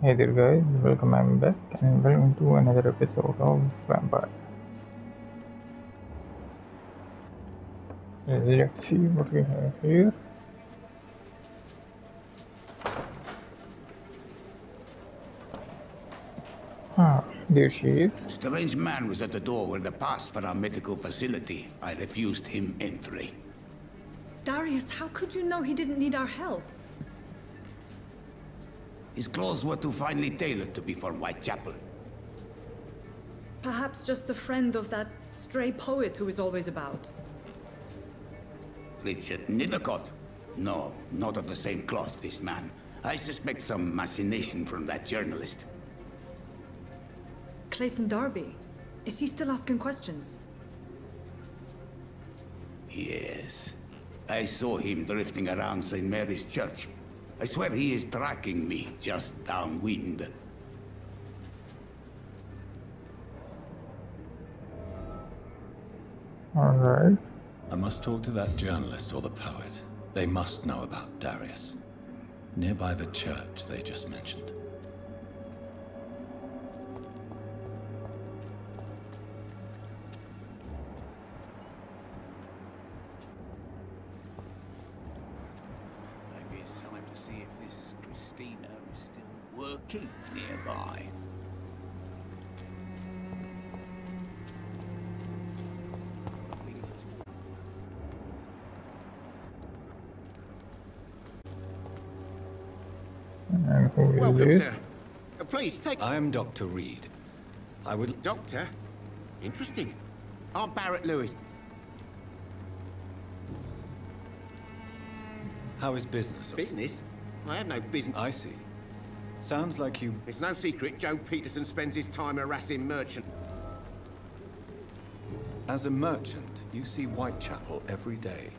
Hey there guys, welcome, I'm back and welcome to another episode of Vampyr. Let's see what we have here. Ah, there she is. A strange man was at the door with a pass for our medical facility. I refused him entry. Darius, how could you know he didn't need our help? His clothes were too finely tailored to be for WhiteChapel. Perhaps just a friend of that stray poet who is always about. Richard Nethercott? No, not of the same cloth, this man. I suspect some machination from that journalist. Clayton Darby. Is he still asking questions? Yes. I saw him drifting around St. Mary's Church. I swear he is tracking me just downwind. Alright. I must talk to that journalist or the poet. They must know about Darius. Nearby the church they just mentioned. Maybe it's time to see if this Christina is still working nearby. And who is Welcome, this? sir. Please, take... I am Dr. Reid. I would... Doctor? Interesting. I'm Barrett Lewis. How is business? Business? I have no business. I see. Sounds like you... It's no secret Joe Peterson spends his time harassing merchant. As a merchant, you see WhiteChapel every day.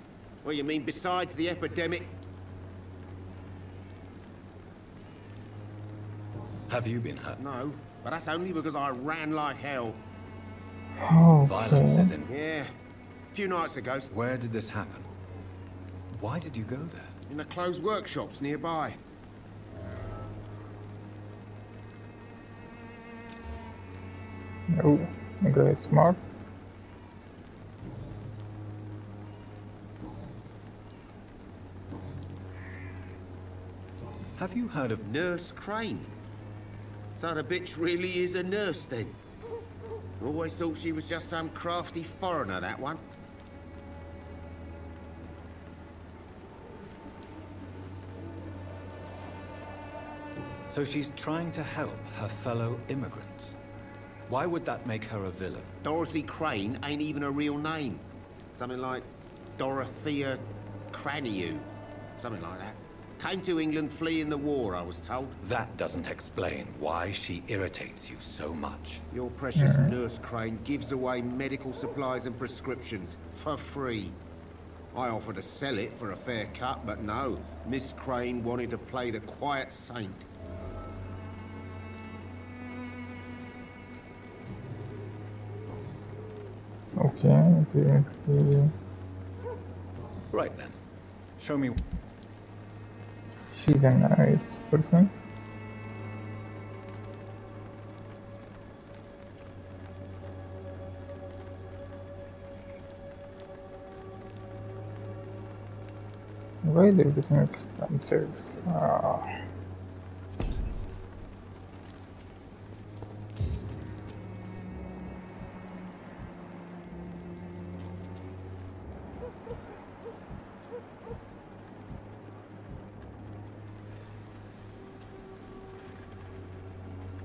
What you mean besides the epidemic? Have you been hurt? No, but that's only because I ran like hell. Oh, Violence is in... Yeah, a few nights ago, Where did this happen? Why did you go there? in the closed workshops nearby. oh, the guy is smart. Have you heard of... Nurse Crane. So the bitch really is a nurse, then? Always thought she was just some crafty foreigner, that one. So she's trying to help her fellow immigrants. Why would that make her a villain? Dorothy Crane ain't even a real name. Something like Dorothea Craniu. Something like that. Came to England fleeing the war, I was told. That doesn't explain why she irritates you so much. Your precious Nurse Crane gives away medical supplies and prescriptions for free. I offered to sell it for a fair cut, but no. Miss Crane wanted to play the quiet saint. Okay. Right then. Show me... She's a nice person. Why is everything expensive?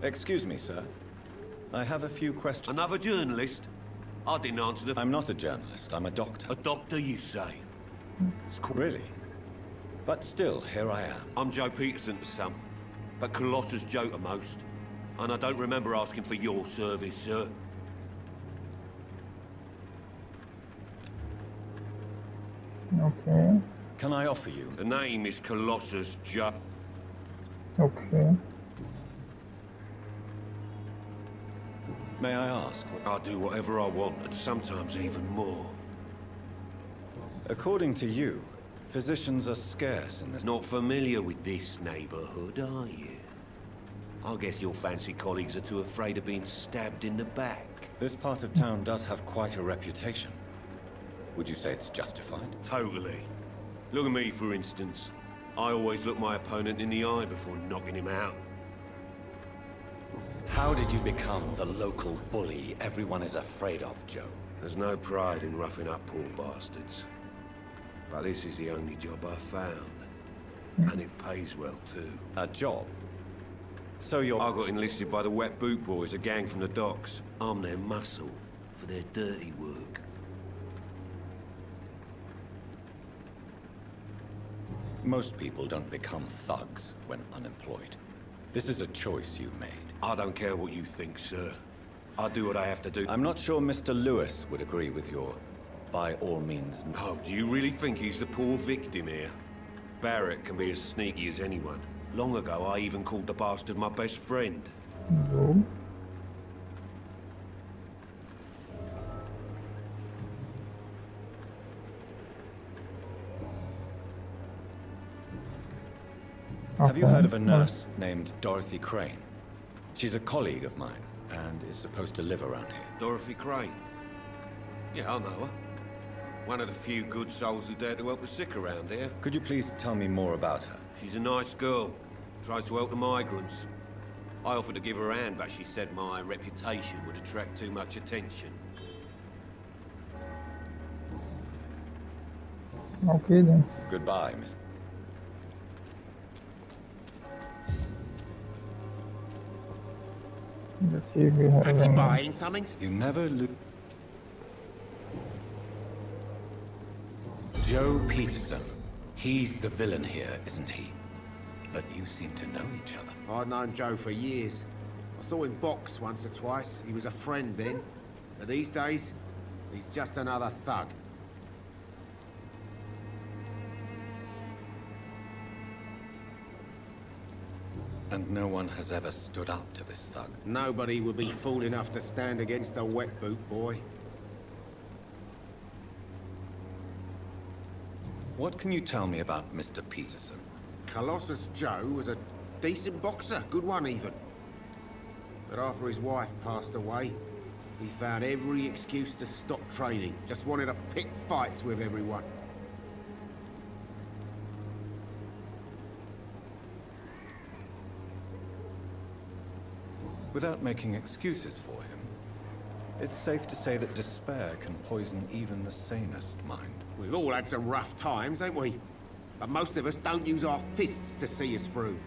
Excuse me, sir. I have a few questions. Another journalist? I didn't answer the... I'm not a journalist, I'm a doctor. A doctor, you say? It's cool. Really? But still, here I am. I'm Joe Peterson to some, but Colossus Joe to most. And I don't remember asking for your service, sir. Okay. Can I offer you? The name is Colossus Joe. Okay. May I ask? I do whatever I want, and sometimes even more. According to you, physicians are scarce in this... Not familiar with this neighborhood, are you? I guess your fancy colleagues are too afraid of being stabbed in the back. This part of town does have quite a reputation. Would you say it's justified? Totally. Look at me, for instance. I always look my opponent in the eye before knocking him out. How did you become the local bully everyone is afraid of, Joe? There's no pride in roughing up poor bastards. But this is the only job I've found. And it pays well, too. A job? So you're... I got enlisted by the Wet Boot Boys, a gang from the docks. I'm their muscle for their dirty work. Most people don't become thugs when unemployed. This is a choice you made. I don't care what you think, sir. I do what I have to do. I'm not sure Mr. Lewis would agree with your by all means... Oh, do you really think he's the poor victim here? Barrett can be as sneaky as anyone. Long ago, I even called the bastard my best friend. No. Have you heard of a nurse named Dorothy Crane? She's a colleague of mine, and is supposed to live around here. Dorothy Crane? Yeah, I know her. One of the few good souls who dare to help the sick around here. Could you please tell me more about her? She's a nice girl. Tries to help the migrants. I offered to give her a hand, but she said my reputation would attract too much attention. Okay then. Goodbye, Miss... Let's see if we have Fancy any. buying something? You never look... Joe Peterson. He's the villain here, isn't he? But you seem to know each other. I'd known Joe for years. I saw him box once or twice. He was a friend then. But these days, he's just another thug. And no one has ever stood up to this thug. Nobody would be fool enough to stand against the Wet Boot Boy. What can you tell me about Mr. Peterson? Colossus Joe was a decent boxer, good one even. But after his wife passed away, he found every excuse to stop training. Just wanted to pick fights with everyone. Without making excuses for him, it's safe to say that despair can poison even the sanest mind. We've all had some rough times, ain't we? But most of us don't use our fists to see us through.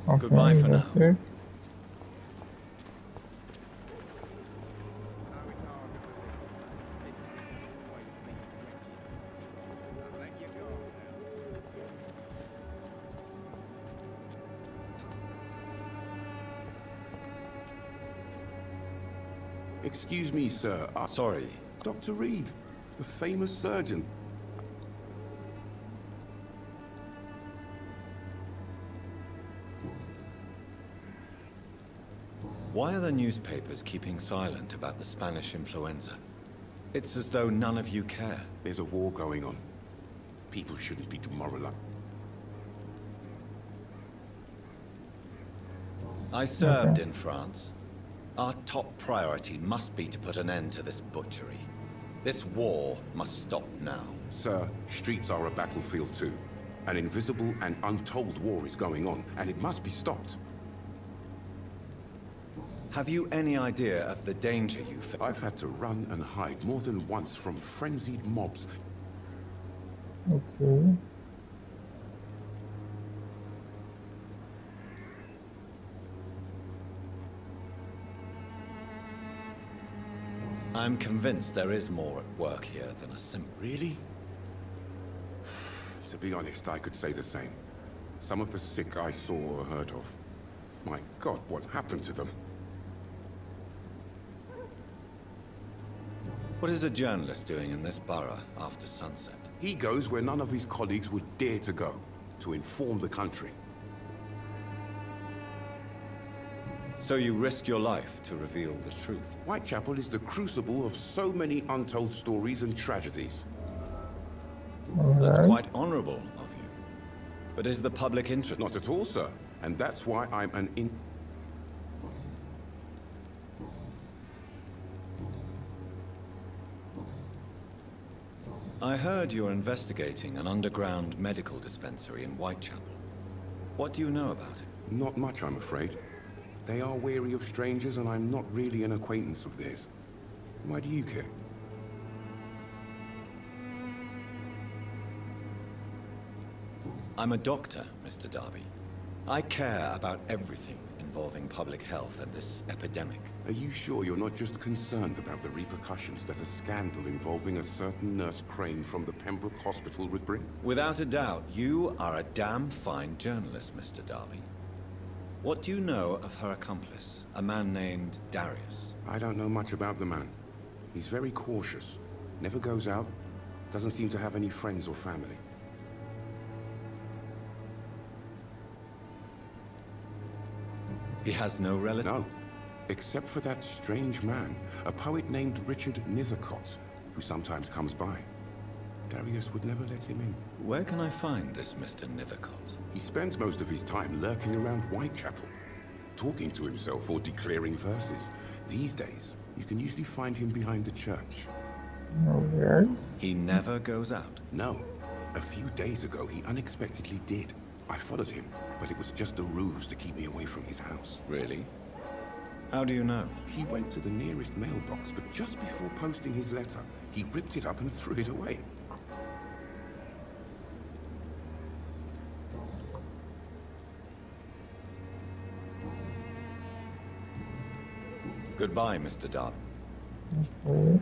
Okay, Goodbye for now. it. Excuse me, sir. Sorry. Dr. Reid, the famous surgeon. Why are the newspapers keeping silent about the Spanish influenza? It's as though none of you care. There's a war going on. People shouldn't be demoralized. I served in France. Our top priority must be to put an end to this butchery. This war must stop now. Sir, streets are a battlefield too. An invisible and untold war is going on, and it must be stopped. Have you any idea of the danger you face? I've had to run and hide more than once from frenzied mobs. Okay. I'm convinced there is more at work here than a simple... Really? To be honest, I could say the same. Some of the sick I saw or heard of. My God, what happened to them? What is a journalist doing in this borough after sunset? He goes where none of his colleagues would dare to go, to inform the country. So you risk your life to reveal the truth. Whitechapel is the crucible of so many untold stories and tragedies. That's Alright. quite honorable of you. But is the public interest... Not at all, sir. And that's why I'm an I heard you're investigating an underground medical dispensary in Whitechapel. What do you know about it? Not much, I'm afraid. They are wary of strangers, and I'm not really an acquaintance of theirs. Why do you care? I'm a doctor, Mr. Darby. I care about everything involving public health and this epidemic. Are you sure you're not just concerned about the repercussions that a scandal involving a certain Nurse Crane from the Pembroke Hospital would bring? Without a doubt, you are a damn fine journalist, Mr. Darby. What do you know of her accomplice, a man named Darius? I don't know much about the man. He's very cautious. Never goes out. Doesn't seem to have any friends or family. He has no relative? No. Except for that strange man, a poet named Richard Nethercott, who sometimes comes by. Darius would never let him in. Where can I find this Mr. Nethercott? He spends most of his time lurking around Whitechapel, talking to himself or declaring verses. These days, you can usually find him behind the church. Alright. He never goes out. No. A few days ago, he unexpectedly did. I followed him, but it was just a ruse to keep me away from his house. Really? How do you know? He went to the nearest mailbox, but just before posting his letter, he ripped it up and threw it away. Goodbye, Mr. Darby. Okay.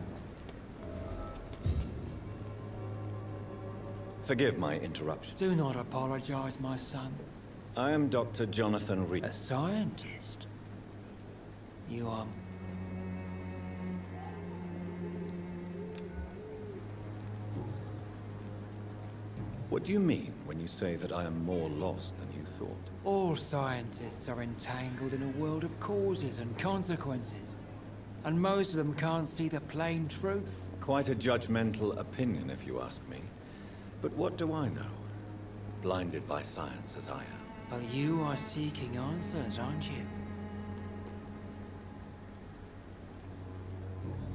Forgive my interruption. Do not apologize, my son. I am Dr. Jonathan Reid. A scientist? You are... What do you mean when you say that I am more lost than you thought? All scientists are entangled in a world of causes and consequences. And most of them can't see the plain truth. Quite a judgmental opinion, if you ask me. But what do I know? Blinded by science as I am. But you are seeking answers, aren't you?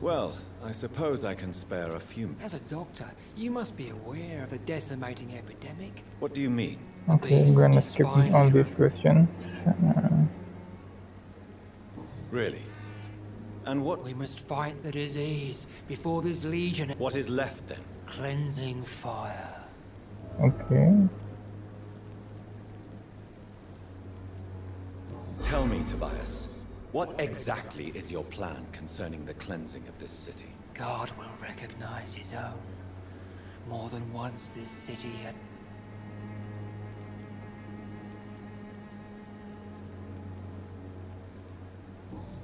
Well, I suppose I can spare a few. As a doctor, you must be aware of the decimating epidemic. What do you mean? Okay, I'm gonna skip on this question. Really? And what... We must fight the disease before this legion... What is left then? Cleansing fire. Okay. Tell me, Tobias, what exactly is your plan concerning the cleansing of this city? God will recognize his own. More than once this city had...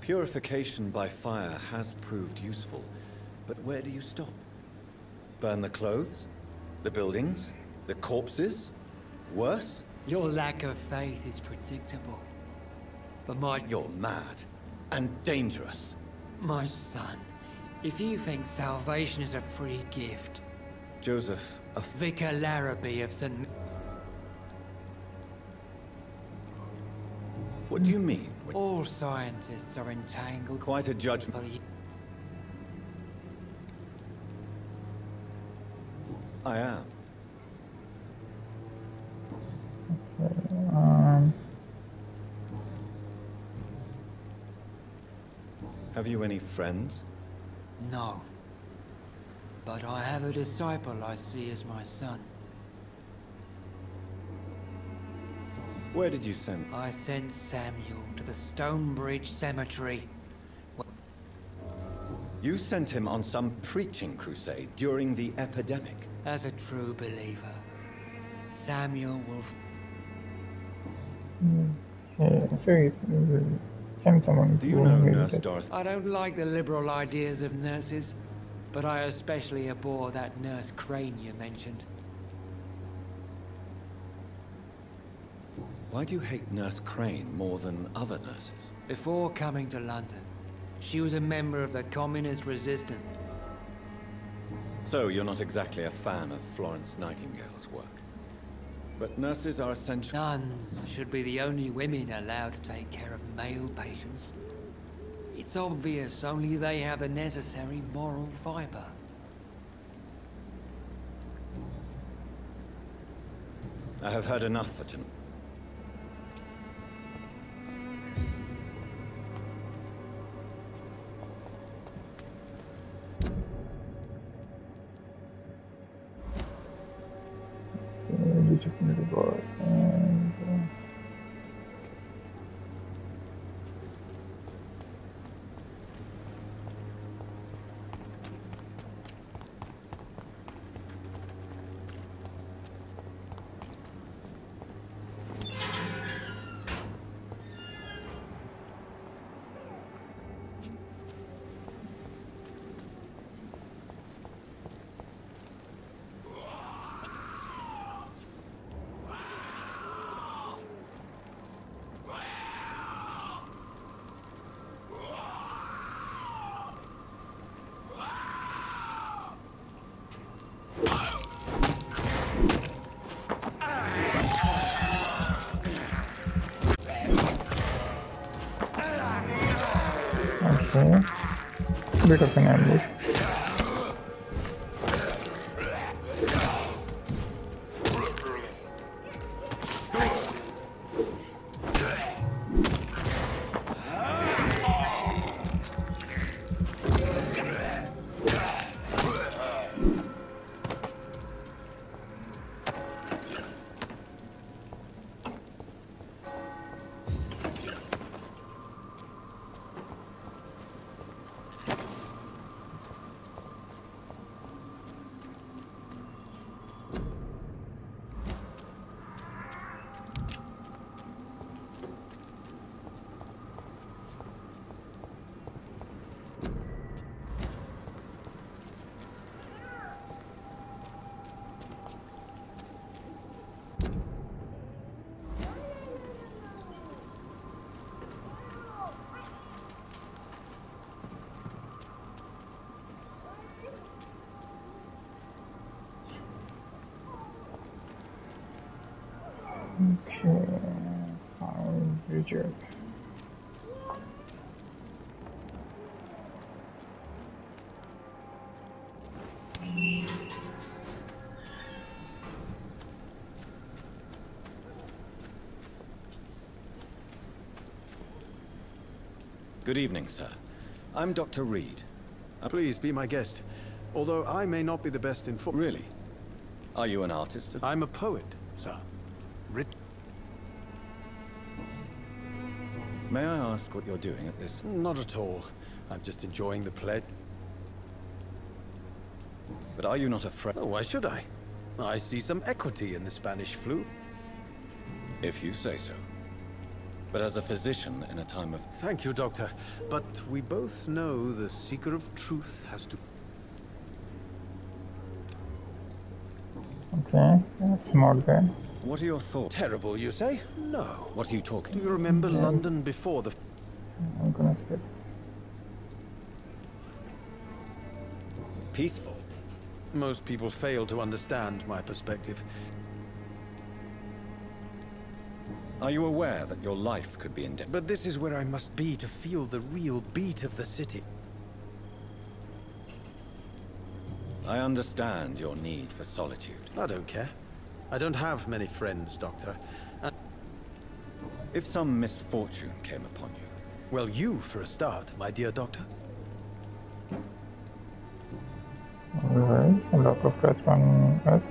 Purification by fire has proved useful, but where do you stop? Burn the clothes? The buildings? The corpses? Worse? Your lack of faith is predictable. But You're mad. And dangerous. my son, if you think salvation is a free gift... Joseph, Vicar Larrabee of St... What do you mean? All scientists are entangled... Quite a judgment. I am. Have you any friends? No. But I have a disciple I see as my son. Where did you send? I sent Samuel to the Stonebridge Cemetery. You sent him on some preaching crusade during the epidemic. As a true believer, Samuel will... So you send someone Do you to know visit Nurse it. Dorothy? I don't like the liberal ideas of nurses, but I especially abhor that Nurse Crane you mentioned. Why do you hate Nurse Crane more than other nurses? Before coming to London, she was a member of the Communist Resistance. So you're not exactly a fan of Florence Nightingale's work. But nurses are essential. Nuns should be the only women allowed to take care of male patients. It's obvious only they have the necessary moral fiber. I have heard enough for tonight. Okay. Bit of an ambush. Okay, I'll reject. Good evening, sir. I'm Dr. Reid. Please be my guest, although I may not be the best informed. Really? Are you an artist? I'm a poet, sir. May I ask what you're doing at this? Not at all. I'm just enjoying the pledge. But are you not afraid? Oh, why should I? I see some equity in the Spanish flu. If you say so. But as a physician in a time of... Thank you, Doctor. But we both know the seeker of truth has to... Okay, smart guy. What are your thoughts? Terrible, you say? No. What are you talking Do you remember London before the... I'm gonna skip. Peaceful. Most people fail to understand my perspective. Are you aware that your life could be in danger? But this is where I must be to feel the real beat of the city. I understand your need for solitude. I don't care. I don't have many friends, Doctor. And if some misfortune came upon you... Well, you for a start, my dear Doctor. Alright, a lot of pressure on us.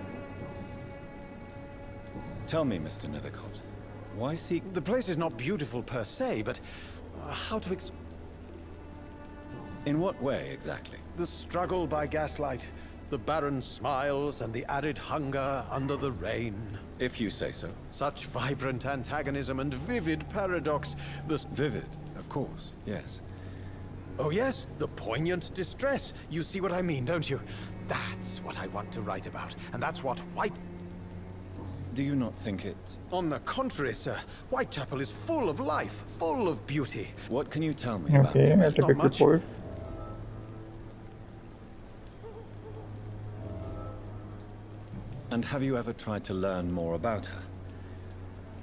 Tell me, Mr. Nethercott, why seek... The place is not beautiful per se, but how to In what way, exactly? The struggle by gaslight, the barren smiles, and the added hunger under the rain. If you say so. Such vibrant antagonism and vivid paradox. Vivid, of course, yes. Oh yes, the poignant distress. You see what I mean, don't you? That's what I want to write about, and that's what Do you not think it... On the contrary, sir. Whitechapel is full of life, full of beauty. What can you tell me about Okay, it? that's a big report. And have you ever tried to learn more about her?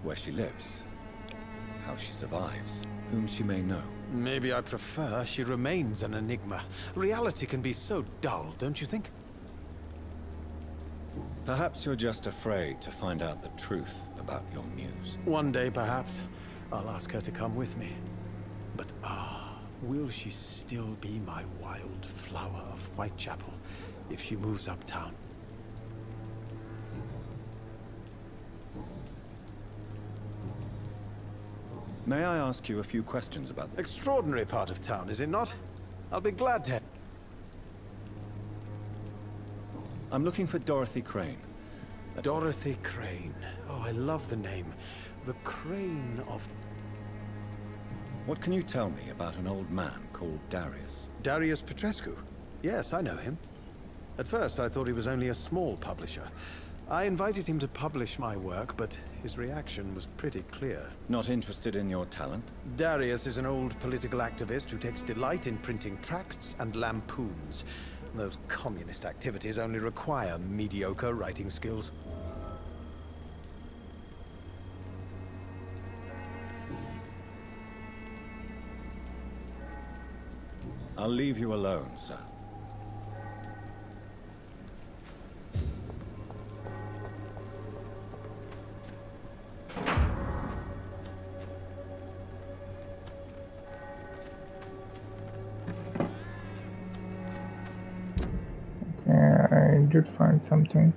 Where she lives? How she survives? Whom she may know? Maybe I prefer she remains an enigma. Reality can be so dull, don't you think? Perhaps you're just afraid to find out the truth about your muse. One day, perhaps, I'll ask her to come with me. But will she still be my wild flower of Whitechapel if she moves uptown? May I ask you a few questions about the... Extraordinary part of town, is it not? I'll be glad to... I'm looking for Dorothy Crane. Dorothy Crane. Oh, I love the name. The Crane of... What can you tell me about an old man called Darius? Darius Petrescu? Yes, I know him. At first, I thought he was only a small publisher. I invited him to publish my work, but his reaction was pretty clear. Not interested in your talent? Darius is an old political activist who takes delight in printing tracts and lampoons. Those communist activities only require mediocre writing skills. I'll leave you alone, sir. I did find something.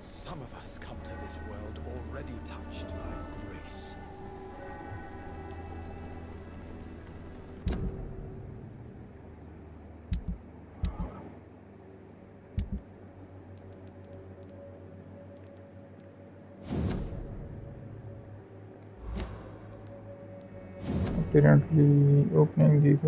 Some of us come to this world already touched by grace. Apparently opening these.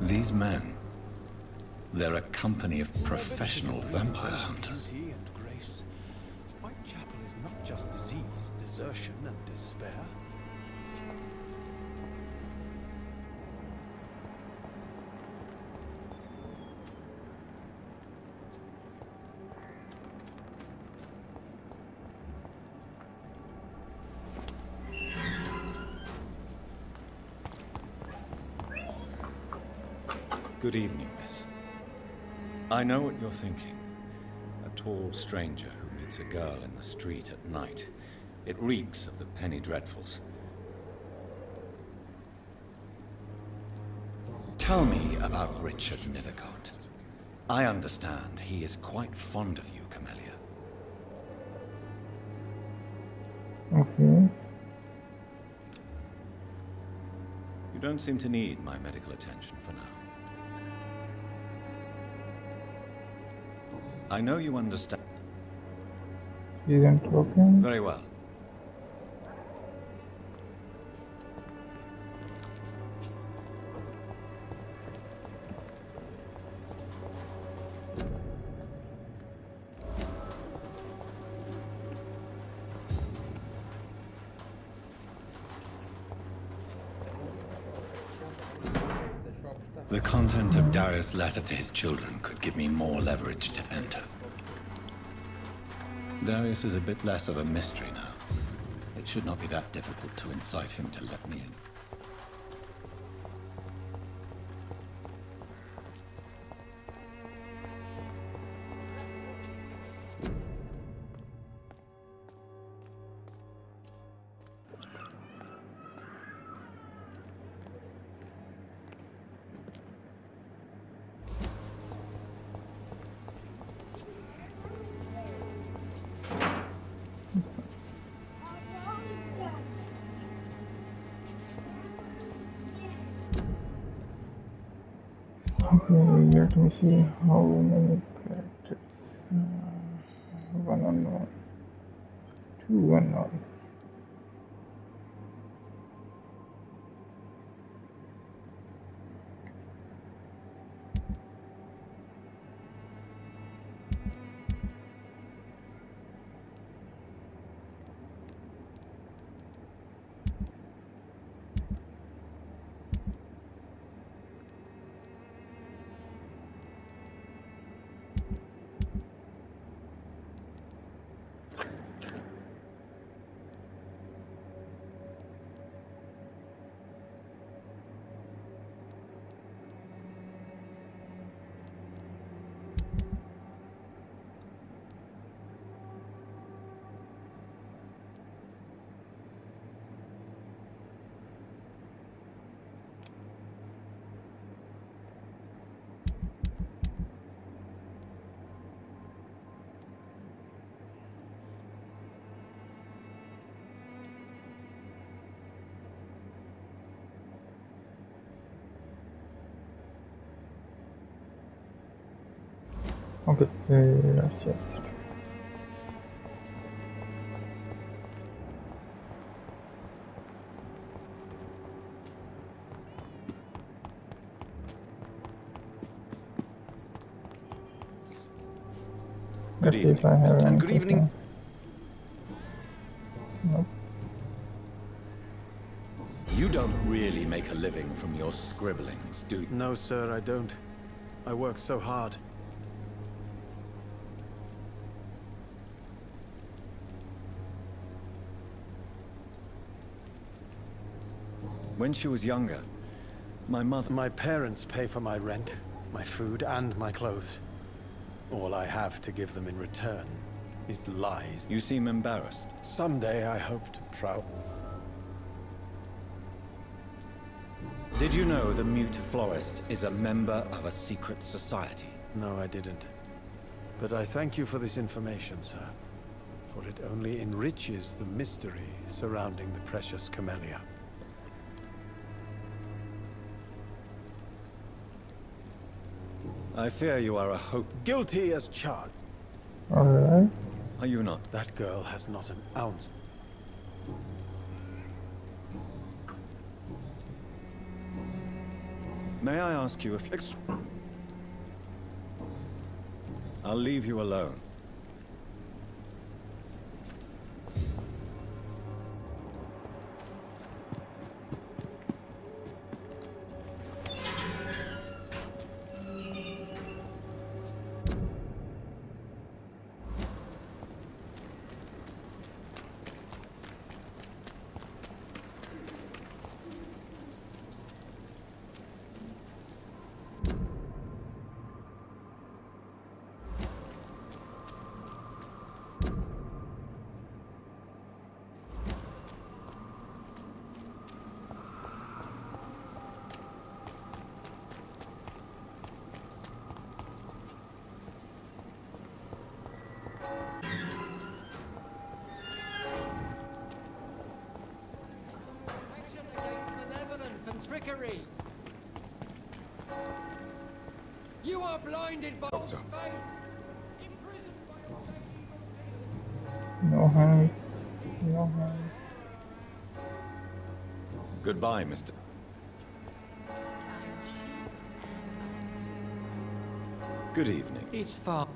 These men, they're a company of professional vampire hunters. Beauty and grace. Whitechapel is not just disease, desertion, and despair. Good evening, miss. I know what you're thinking. A tall stranger who meets a girl in the street at night. It reeks of the penny dreadfuls. Tell me about Richard Nethercott. I understand he is quite fond of you, Camellia. Okay. You don't seem to need my medical attention for now. I know you understand. Isn't talking. Very well. The content of Darius' letter to his children could give me more leverage to enter. Darius is a bit less of a mystery now. It should not be that difficult to incite him to let me in. Okay, let me see how many characters. One unknown, two unknown. Okay, let's just. Good evening, Mr. And good evening. Nope. You don't really make a living from your scribblings, do you? No, sir, I don't. I work so hard. When she was younger, my parents pay for my rent, my food, and my clothes. All I have to give them in return is lies. You seem embarrassed. Someday I hope to proud. Did you know the Mute Florist is a member of a secret society? No, I didn't. But I thank you for this information, sir. For it only enriches the mystery surrounding the precious Camellia. I fear you are a hope. Guilty as charged. Alright. Are you not? That girl has not an ounce. May I ask you if... I'll leave you alone. trickery. You are blinded by Doctor. No hands. No hands. Goodbye, Mr. Good evening. It's far.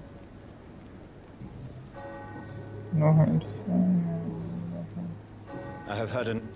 No hands. I have had an...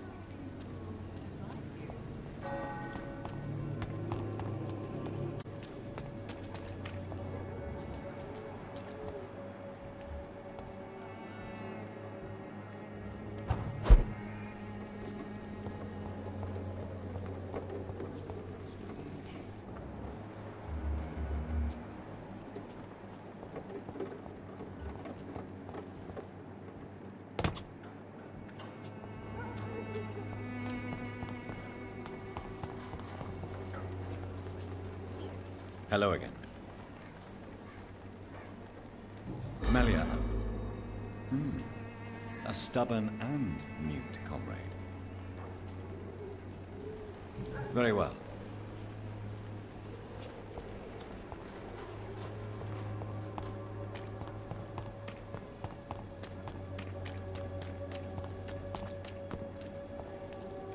Hello again. Melia. A stubborn and mute comrade. Very well.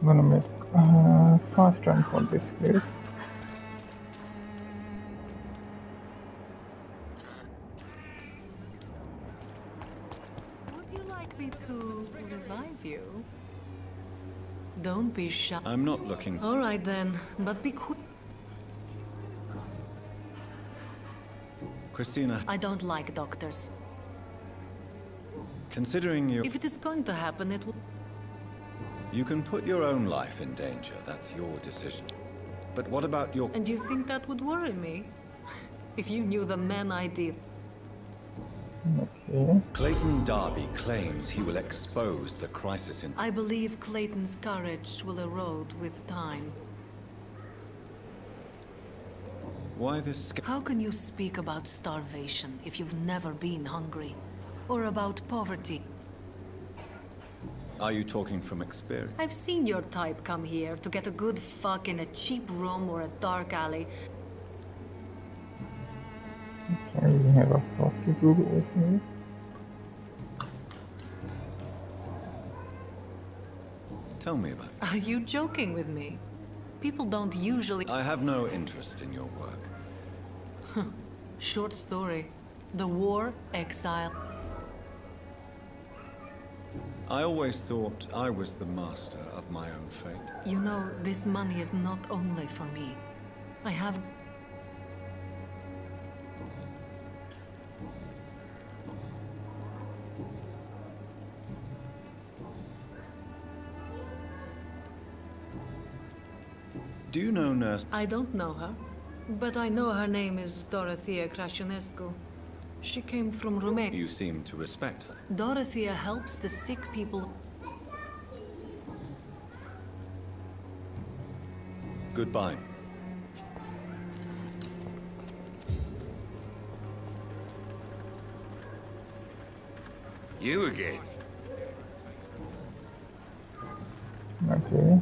I'm gonna make a fast run for this place. To revive you. Don't be shy. I'm not looking... All right then, but be quick. Christina, I don't like doctors. considering you... If it is going to happen, it will... You can put your own life in danger. That's your decision. But what about your... And you think that would worry me? If you knew the man I did. Okay. Clayton Darby claims he will expose the crisis in... I believe Clayton's courage will erode with time. Why this... How can you speak about starvation if you've never been hungry? Or about poverty? Are you talking from experience? I've seen your type come here to get a good fuck in a cheap room or a dark alley. Okay, we have a prostitute over here. Tell me about it. Are you joking with me? People don't usually... I have no interest in your work. Short story. The war, exile... I always thought I was the master of my own fate. You know, this money is not only for me. I have... Do you know Nurse? I don't know her, but I know her name is Dorothea Crasionescu. She came from Romania. You seem to respect her. Dorothea helps the sick people. Goodbye. You again? Okay.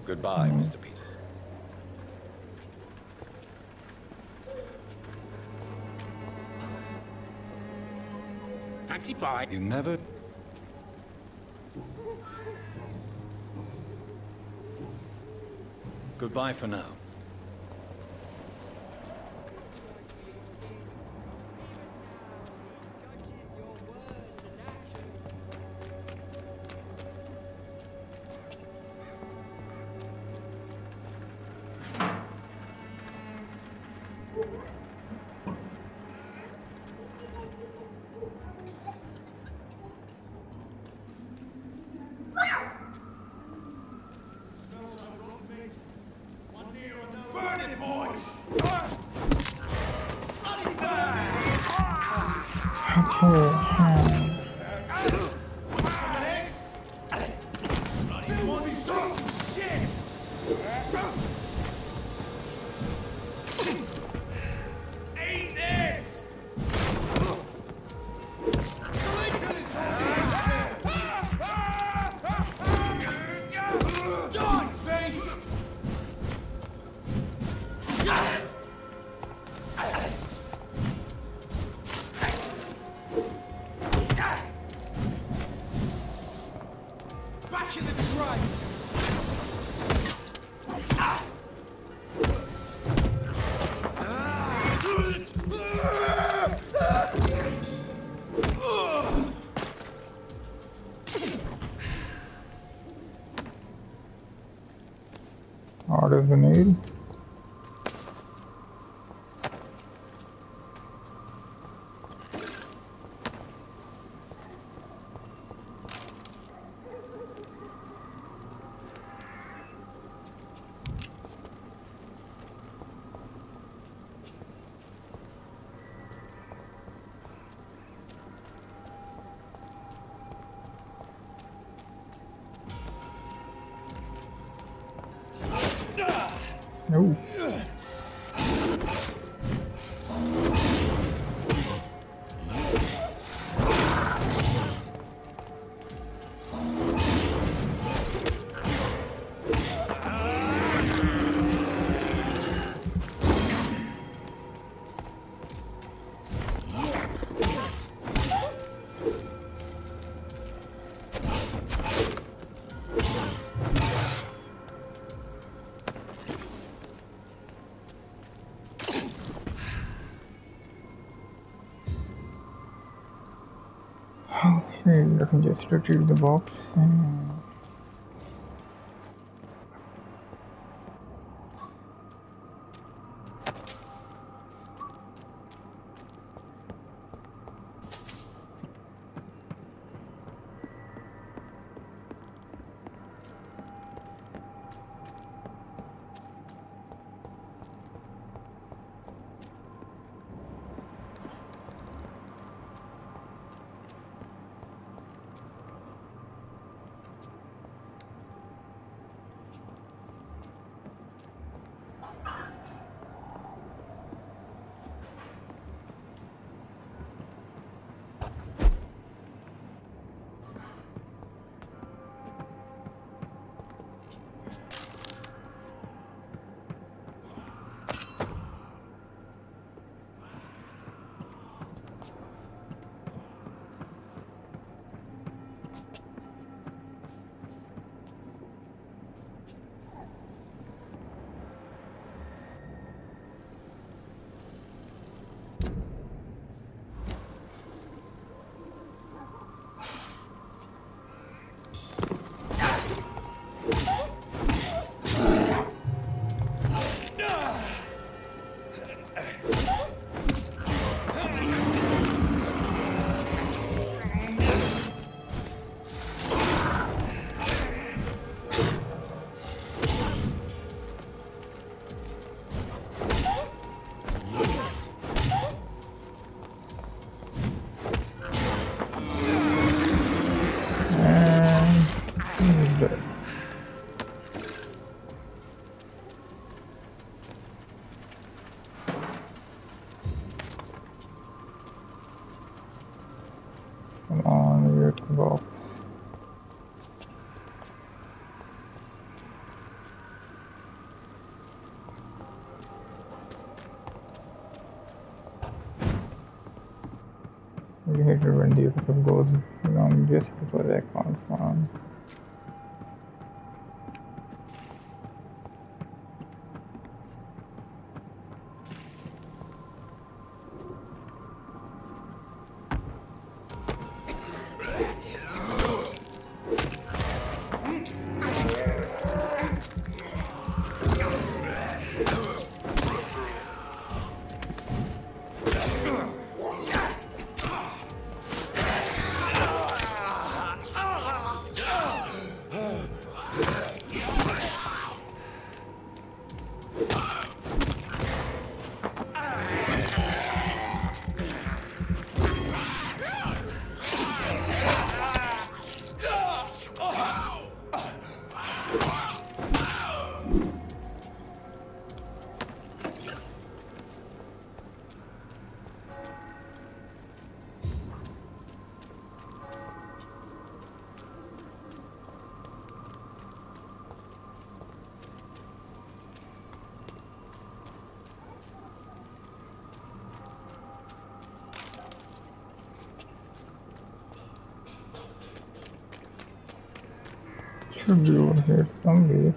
Goodbye, Mr. Peters. Fancy pie? You never... Goodbye for now. you this right. Order grenade. No. Okay, let me just retrieve the box and come on, where's the box? We hate it when the episode goes wrong just because I can't find. Should be over here somewhere.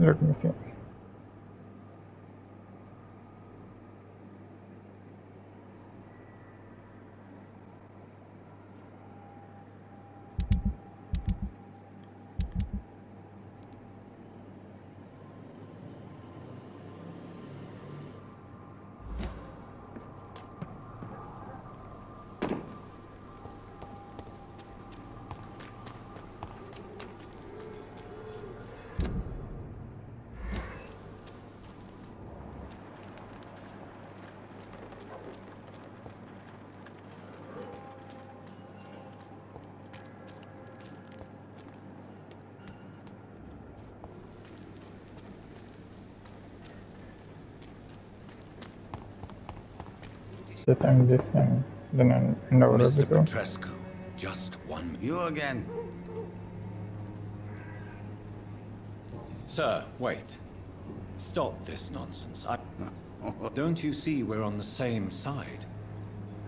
Let me see. This and this, and then end our Mr. episode. Petrescu, just one. You again. Sir, wait. Stop this nonsense. Don't you see we're on the same side?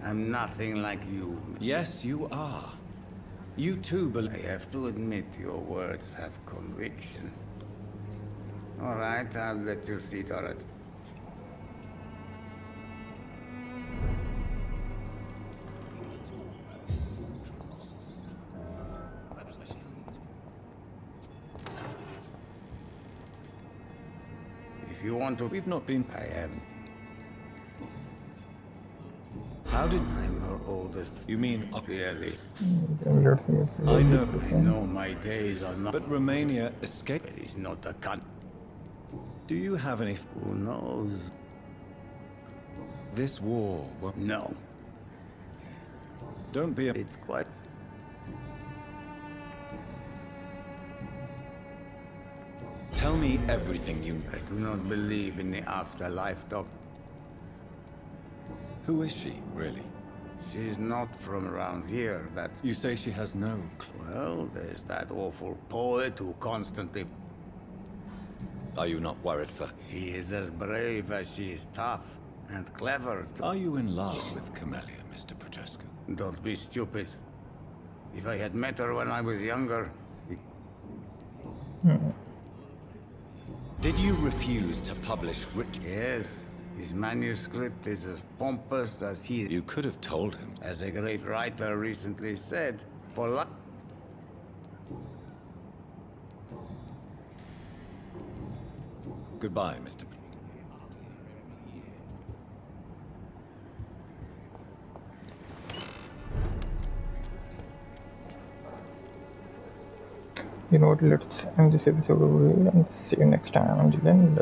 I'm nothing like you. Yes, you are. You too believe. I have to admit your words have conviction. All right, I'll let you see, Dorothy. If you want to... We've not been... I am. How did... I'm her oldest. You mean... Really? Let's see. I know my days are not... But Romania escaped... It is not a country. Do you have any... Who knows? This war... No. Don't be a... It's quite... Tell me everything you know. I do not believe in the afterlife, Doc. Who is she, really? She's not from around here, that's... You say she has no clue. Well, there's that awful poet who constantly... Are you not worried for... She is as brave as she is tough and clever. Are you in love with Camellia, Mr. Petrescu? Don't be stupid. If I had met her when I was younger... Did you refuse to publish Rich? Yes. His manuscript is as pompous as he... You could have told him. As a great writer recently said, polite... Goodbye, Mr. You know what, let's end this episode over here and see you next time. Until then,